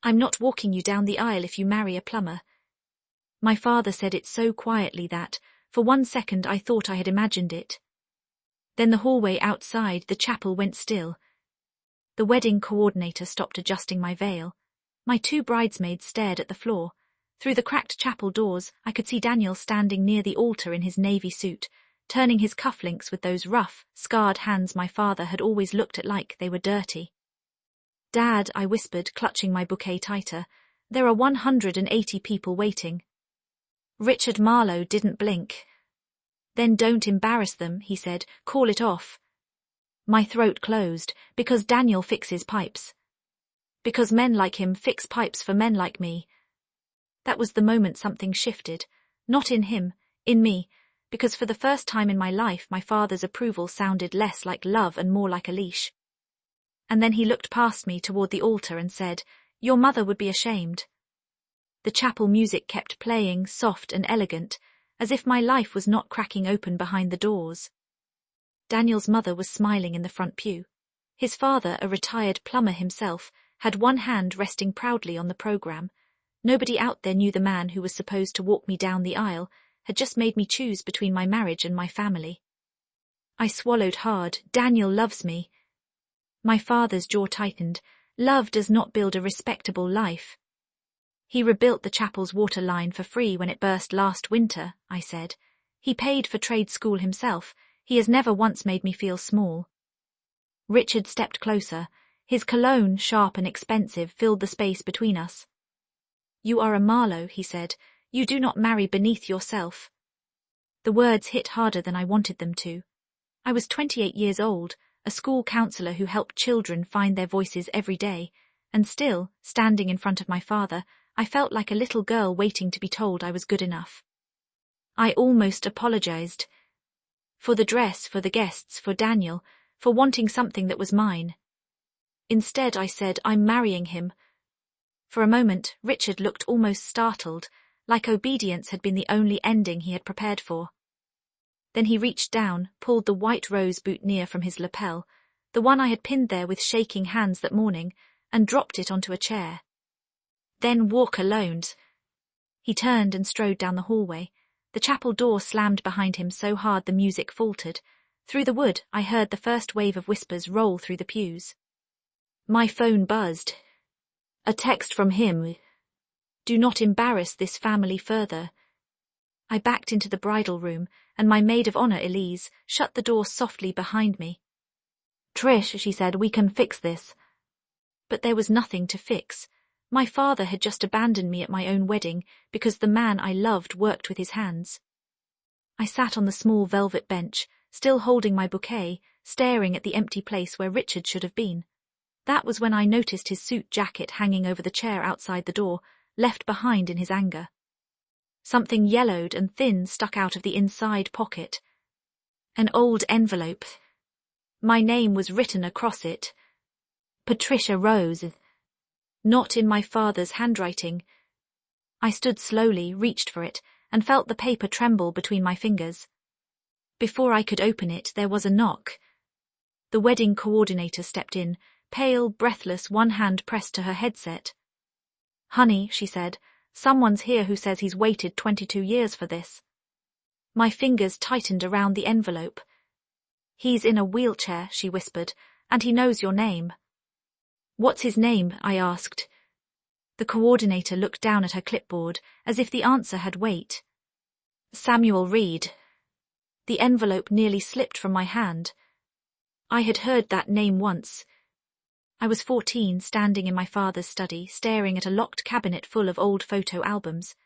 I'm not walking you down the aisle if you marry a plumber. My father said it so quietly that, for 1 second, I thought I had imagined it. Then the hallway outside the chapel went still. The wedding coordinator stopped adjusting my veil. My 2 bridesmaids stared at the floor. Through the cracked chapel doors, I could see Daniel standing near the altar in his navy suit, turning his cufflinks with those rough, scarred hands my father had always looked at like they were dirty. "Dad," I whispered, clutching my bouquet tighter, "there are 180 people waiting." Richard Marlowe didn't blink. "Then don't embarrass them," he said. "Call it off." My throat closed, because Daniel fixes pipes. Because men like him fix pipes for men like me. That was the moment something shifted. Not in him, in me, because for the first time in my life my father's approval sounded less like love and more like a leash. And then he looked past me toward the altar and said, "Your mother would be ashamed." The chapel music kept playing, soft and elegant, as if my life was not cracking open behind the doors. Daniel's mother was smiling in the front pew. His father, a retired plumber himself, had one hand resting proudly on the program. Nobody out there knew the man who was supposed to walk me down the aisle had just made me choose between my marriage and my family. I swallowed hard. Daniel loves me. My father's jaw tightened. Love does not build a respectable life. He rebuilt the chapel's water line for free when it burst last winter, I said. He paid for trade school himself. He has never once made me feel small. Richard stepped closer. His cologne, sharp and expensive, filled the space between us. "You are a Marlowe," he said. "You do not marry beneath yourself." The words hit harder than I wanted them to. I was 28 years old, a school counselor who helped children find their voices every day, and still, standing in front of my father, I felt like a little girl waiting to be told I was good enough. I almost apologized. For the dress, for the guests, for Daniel, for wanting something that was mine. Instead, I said, "I'm marrying him." For a moment, Richard looked almost startled, like obedience had been the only ending he had prepared for. Then he reached down, pulled the white rose boutonniere from his lapel, the one I had pinned there with shaking hands that morning, and dropped it onto a chair. "Then walk alone." He turned and strode down the hallway. The chapel door slammed behind him so hard the music faltered. Through the wood, I heard the first wave of whispers roll through the pews. My phone buzzed. A text from him. "Do not embarrass this family further." I backed into the bridal room, and my maid of honor, Elise, shut the door softly behind me. "Trish," she said, "we can fix this." But there was nothing to fix. My father had just abandoned me at my own wedding because the man I loved worked with his hands. I sat on the small velvet bench, still holding my bouquet, staring at the empty place where Richard should have been. That was when I noticed his suit jacket hanging over the chair outside the door, left behind in his anger. Something yellowed and thin stuck out of the inside pocket. An old envelope. My name was written across it. Patricia Rose. Not in my father's handwriting. I stood slowly, reached for it, and felt the paper tremble between my fingers. Before I could open it, there was a knock. The wedding coordinator stepped in, pale, breathless, one hand pressed to her headset. "Honey," she said, "someone's here who says he's waited 22 years for this." My fingers tightened around the envelope. "He's in a wheelchair," she whispered, "and he knows your name." "What's his name?" I asked. The coordinator looked down at her clipboard, as if the answer had weight. "Samuel Reed." The envelope nearly slipped from my hand. I had heard that name once. I was 14, standing in my father's study, staring at a locked cabinet full of old photo albums.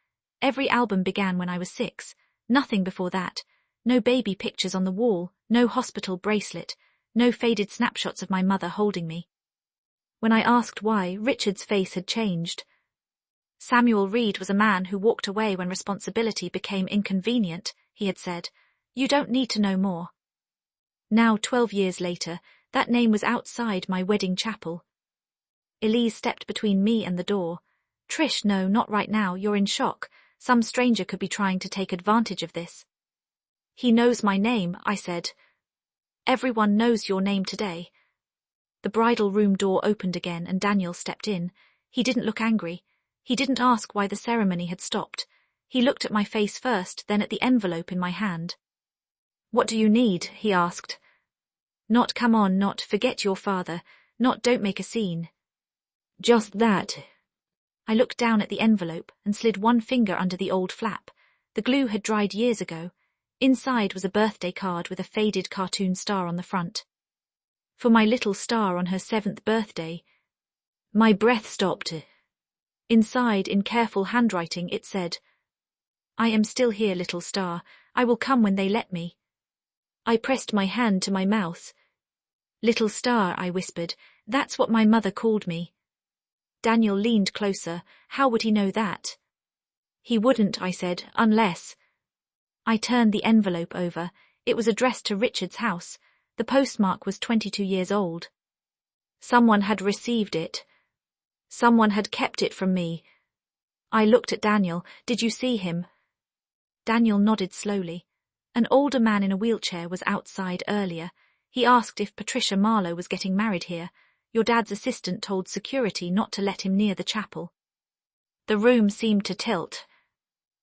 Every album began when I was 6, nothing before that. No baby pictures on the wall, no hospital bracelet, no faded snapshots of my mother holding me. When I asked why, Richard's face had changed. "Samuel Reed was a man who walked away when responsibility became inconvenient," he had said. "You don't need to know more." Now, 12 years later, that name was outside my wedding chapel. Elise stepped between me and the door. "Trish, no, not right now, you're in shock. Some stranger could be trying to take advantage of this." "He knows my name," I said. "Everyone knows your name today." The bridal room door opened again and Daniel stepped in. He didn't look angry. He didn't ask why the ceremony had stopped. He looked at my face first, then at the envelope in my hand. "What do you need?" he asked. Not "come on," not "forget your father," not "don't make a scene." Just that. I looked down at the envelope and slid one finger under the old flap. The glue had dried years ago. Inside was a birthday card with a faded cartoon star on the front. For my little star on her 7th birthday. My breath stopped. Inside, in careful handwriting, it said, "I am still here, little star. I will come when they let me." I pressed my hand to my mouth. "Little star," I whispered. "That's what my mother called me." Daniel leaned closer. How would he know that? "He wouldn't," I said, "unless—" I turned the envelope over. It was addressed to Richard's house. The postmark was 22 years old. Someone had received it. Someone had kept it from me. I looked at Daniel. "Did you see him?" Daniel nodded slowly. An older man in a wheelchair was outside earlier. He asked if Patricia Marlowe was getting married here. Your dad's assistant told security not to let him near the chapel. The room seemed to tilt.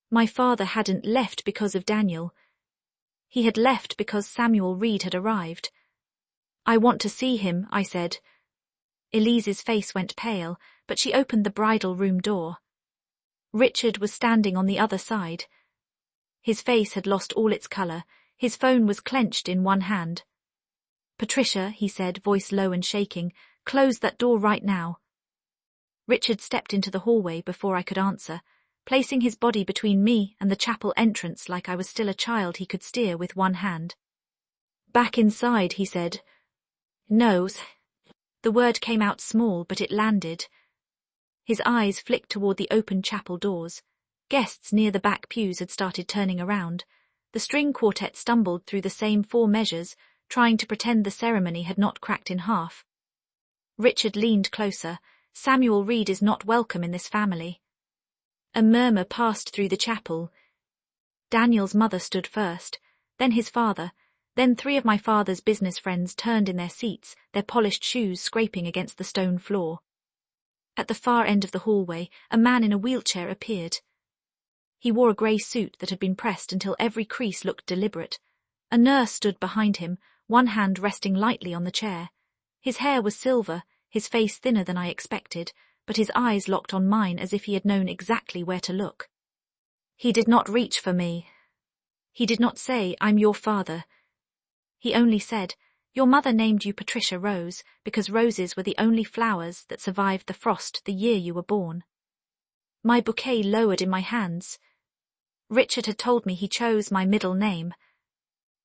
My father hadn't left because of Daniel. He had left because Samuel Reed had arrived. "I want to see him," I said. Elise's face went pale, but she opened the bridal room door. Richard was standing on the other side. His face had lost all its colour. His phone was clenched in one hand. "Patricia," he said, voice low and shaking, "close that door right now." Richard stepped into the hallway before I could answer. Placing his body between me and the chapel entrance like I was still a child he could steer with one hand. "Back inside," he said. "No." The word came out small, but it landed. His eyes flicked toward the open chapel doors. Guests near the back pews had started turning around. The string quartet stumbled through the same 4 measures, trying to pretend the ceremony had not cracked in half. Richard leaned closer. "Samuel Reed is not welcome in this family." A murmur passed through the chapel. Daniel's mother stood first, then his father, then 3 of my father's business friends turned in their seats, their polished shoes scraping against the stone floor. At the far end of the hallway, a man in a wheelchair appeared. He wore a grey suit that had been pressed until every crease looked deliberate. A nurse stood behind him, one hand resting lightly on the chair. His hair was silver, his face thinner than I expected, but his eyes locked on mine as if he had known exactly where to look. He did not reach for me. He did not say, "I'm your father." He only said, "Your mother named you Patricia Rose because roses were the only flowers that survived the frost the year you were born." My bouquet lowered in my hands. Richard had told me he chose my middle name.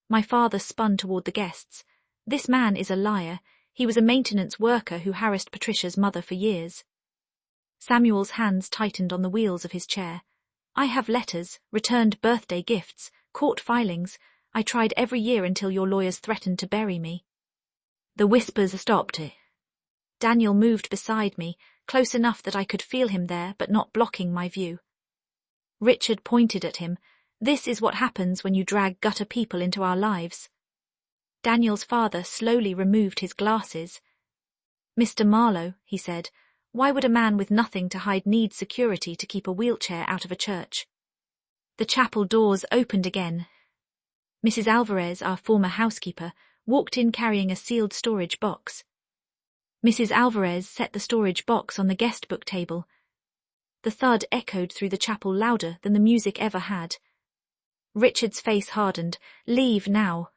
My father spun toward the guests. "This man is a liar. He was a maintenance worker who harassed Patricia's mother for years." Samuel's hands tightened on the wheels of his chair. "I have letters, returned birthday gifts, court filings. I tried every year until your lawyers threatened to bury me." The whispers stopped. Daniel moved beside me, close enough that I could feel him there but not blocking my view. Richard pointed at him. "This is what happens when you drag gutter people into our lives." Daniel's father slowly removed his glasses. "Mr. Marlowe," he said, "why would a man with nothing to hide need security to keep a wheelchair out of a church?" The chapel doors opened again. Mrs. Alvarez, our former housekeeper, walked in carrying a sealed storage box. Mrs. Alvarez set the storage box on the guest book table. The thud echoed through the chapel louder than the music ever had. Richard's face hardened. "Leave now."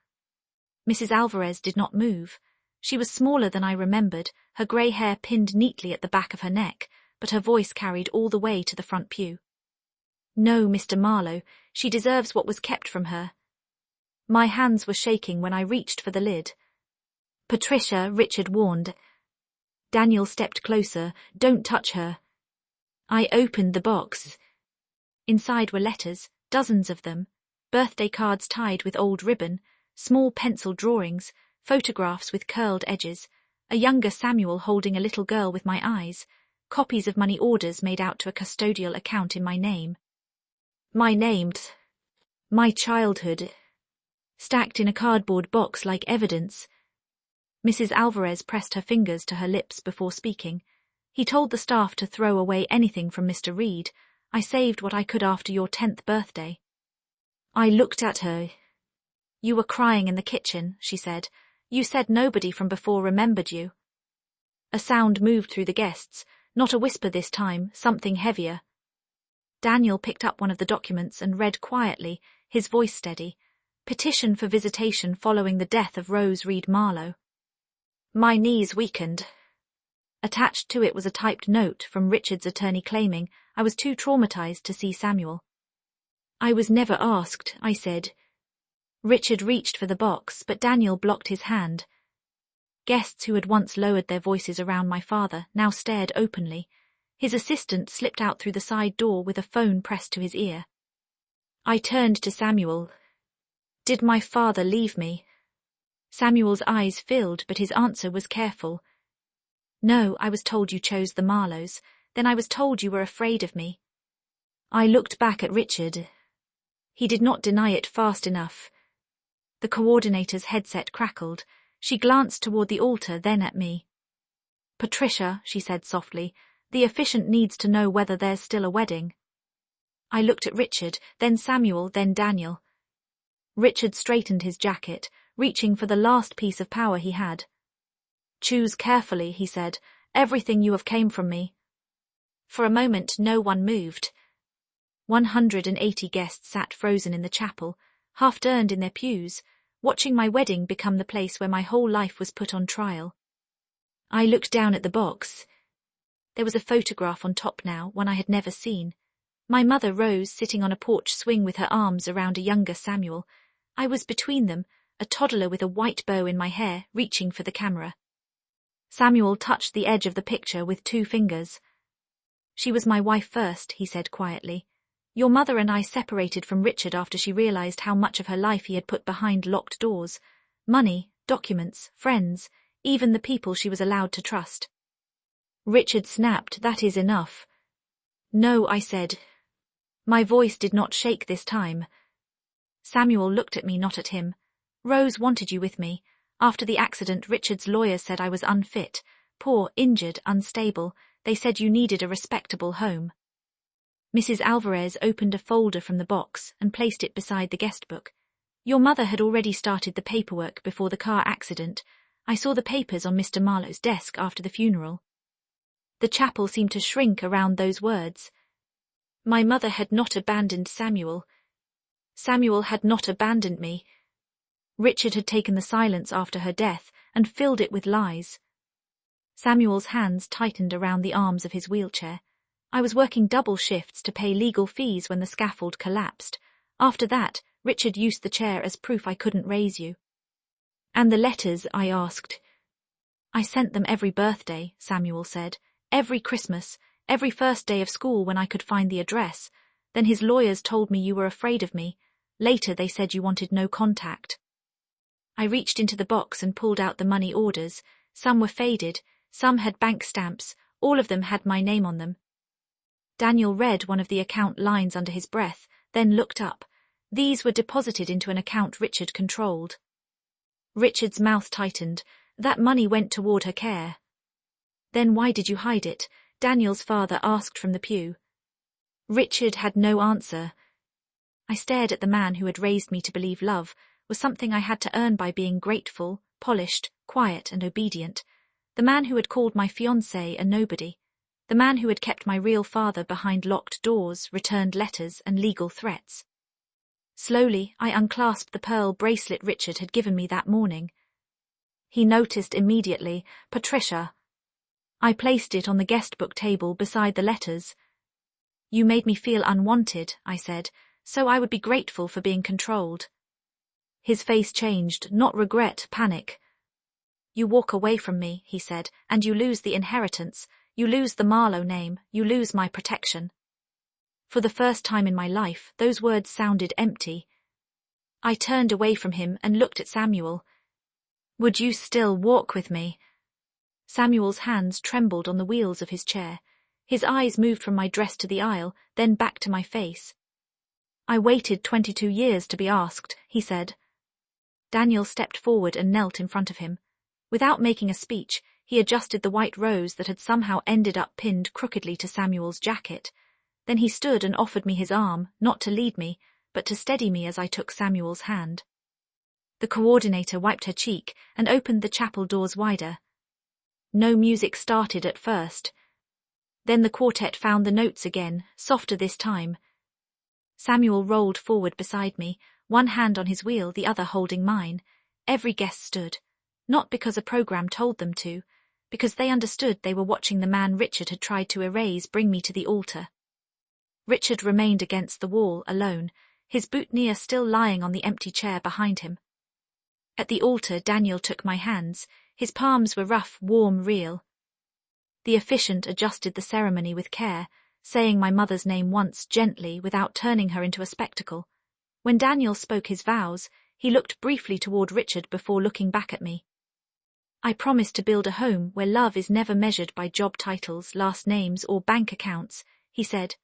Mrs. Alvarez did not move. She was smaller than I remembered, her grey hair pinned neatly at the back of her neck, but her voice carried all the way to the front pew. "No, Mr. Marlowe, she deserves what was kept from her." My hands were shaking when I reached for the lid. "Patricia," Richard warned. Daniel stepped closer. "Don't touch her." I opened the box. Inside were letters, dozens of them, birthday cards tied with old ribbon, small pencil drawings, photographs with curled edges, a younger Samuel holding a little girl with my eyes, copies of money orders made out to a custodial account in my name. My names. My childhood. Stacked in a cardboard box like evidence. Mrs. Alvarez pressed her fingers to her lips before speaking. He told the staff to throw away anything from Mr. Reed. I saved what I could after your 10th birthday. I looked at her. You were crying in the kitchen, she said. You said nobody from before remembered you. A sound moved through the guests, not a whisper this time, something heavier. Daniel picked up one of the documents and read quietly, his voice steady. Petition for visitation following the death of Rose Reed Marlowe. My knees weakened. Attached to it was a typed note from Richard's attorney claiming I was too traumatized to see Samuel. I was never asked, I said. Richard reached for the box, but Daniel blocked his hand. Guests who had once lowered their voices around my father now stared openly. His assistant slipped out through the side door with a phone pressed to his ear. I turned to Samuel. Did my father leave me? Samuel's eyes filled, but his answer was careful. No, I was told you chose the Marlowes. Then I was told you were afraid of me. I looked back at Richard. He did not deny it fast enough. The coordinator's headset crackled. She glanced toward the altar, then at me. Patricia, she said softly, the officiant needs to know whether there's still a wedding. I looked at Richard, then Samuel, then Daniel. Richard straightened his jacket, reaching for the last piece of power he had. Choose carefully, he said. Everything you have came from me. For a moment no one moved. 180 guests sat frozen in the chapel, half-turned in their pews, watching my wedding become the place where my whole life was put on trial. I looked down at the box. There was a photograph on top now, one I had never seen. My mother Rose sitting on a porch swing with her arms around a younger Samuel. I was between them, a toddler with a white bow in my hair, reaching for the camera. Samuel touched the edge of the picture with 2 fingers. She was my wife first, he said quietly. Your mother and I separated from Richard after she realized how much of her life he had put behind locked doors. Money, documents, friends, even the people she was allowed to trust. Richard snapped, that is enough. No, I said. My voice did not shake this time. Samuel looked at me, not at him. Rose wanted you with me. After the accident, Richard's lawyer said I was unfit, poor, injured, unstable. They said you needed a respectable home. Mrs. Alvarez opened a folder from the box and placed it beside the guest book. Your mother had already started the paperwork before the car accident. I saw the papers on Mr. Marlowe's desk after the funeral. The chapel seemed to shrink around those words. My mother had not abandoned Samuel. Samuel had not abandoned me. Richard had taken the silence after her death and filled it with lies. Samuel's hands tightened around the arms of his wheelchair. I was working double shifts to pay legal fees when the scaffold collapsed. After that, Richard used the chair as proof I couldn't raise you. And the letters, I asked. I sent them every birthday, Samuel said. Every Christmas, every first day of school when I could find the address. Then his lawyers told me you were afraid of me. Later they said you wanted no contact. I reached into the box and pulled out the money orders. Some were faded, some had bank stamps, all of them had my name on them. Daniel read one of the account lines under his breath, then looked up. These were deposited into an account Richard controlled. Richard's mouth tightened. That money went toward her care. Then why did you hide it? Daniel's father asked from the pew. Richard had no answer. I stared at the man who had raised me to believe love was something I had to earn by being grateful, polished, quiet and obedient. The man who had called my fiancé a nobody. The man who had kept my real father behind locked doors, returned letters and legal threats. Slowly, I unclasped the pearl bracelet Richard had given me that morning. He noticed immediately, Patricia. I placed it on the guest book table beside the letters. You made me feel unwanted, I said, so I would be grateful for being controlled. His face changed, not regret, panic. You walk away from me, he said, and you lose the inheritance. You lose the Marlowe name. You lose my protection. For the first time in my life, those words sounded empty. I turned away from him and looked at Samuel. Would you still walk with me? Samuel's hands trembled on the wheels of his chair. His eyes moved from my dress to the aisle, then back to my face. I waited 22 years to be asked, he said. Daniel stepped forward and knelt in front of him. Without making a speech, He adjusted the white rose that had somehow ended up pinned crookedly to Samuel's jacket. Then he stood and offered me his arm, not to lead me, but to steady me as I took Samuel's hand. The coordinator wiped her cheek and opened the chapel doors wider. No music started at first. Then the quartet found the notes again, softer this time. Samuel rolled forward beside me, one hand on his wheel, the other holding mine. Every guest stood, not because a program told them to, because they understood they were watching the man Richard had tried to erase bring me to the altar. Richard remained against the wall, alone, his boutonniere still lying on the empty chair behind him. At the altar, Daniel took my hands. His palms were rough, warm, real. The officiant adjusted the ceremony with care, saying my mother's name once gently without turning her into a spectacle. When Daniel spoke his vows, he looked briefly toward Richard before looking back at me. I promised to build a home where love is never measured by job titles, last names, or bank accounts, he said.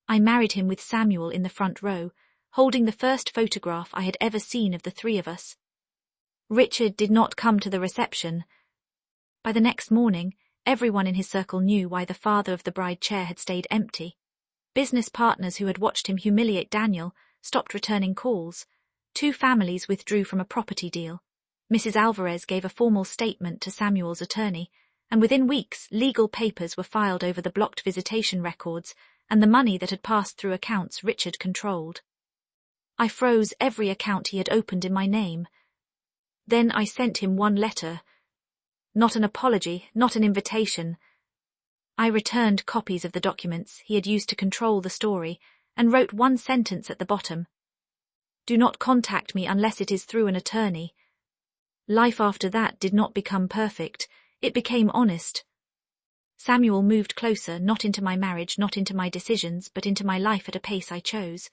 I married him with Samuel in the front row, holding the first photograph I had ever seen of the three of us. Richard did not come to the reception. By the next morning, everyone in his circle knew why the father of the bride chair had stayed empty. Business partners who had watched him humiliate Daniel stopped returning calls. 2 families withdrew from a property deal. Mrs. Alvarez gave a formal statement to Samuel's attorney, and within weeks legal papers were filed over the blocked visitation records and the money that had passed through accounts Richard controlled. I froze every account he had opened in my name. Then I sent him one letter. Not an apology, not an invitation. I returned copies of the documents he had used to control the story and wrote one sentence at the bottom. Do not contact me unless it is through an attorney. Life after that did not become perfect. It became honest. Samuel moved closer, not into my marriage, not into my decisions, but into my life at a pace I chose.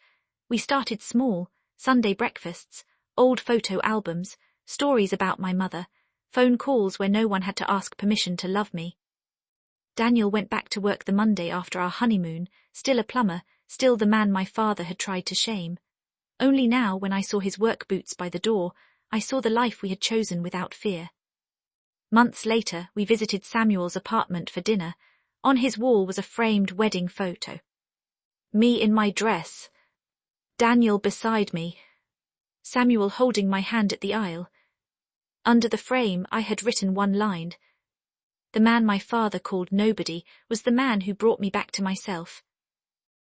We started small, Sunday breakfasts, old photo albums, stories about my mother, phone calls where no one had to ask permission to love me. Daniel went back to work the Monday after our honeymoon, still a plumber, still the man my father had tried to shame. Only now, when I saw his work boots by the door, I saw the life we had chosen without fear. Months later, we visited Samuel's apartment for dinner. On his wall was a framed wedding photo. Me in my dress. Daniel beside me. Samuel holding my hand at the aisle. Under the frame, I had written one line. The man my father called nobody was the man who brought me back to myself.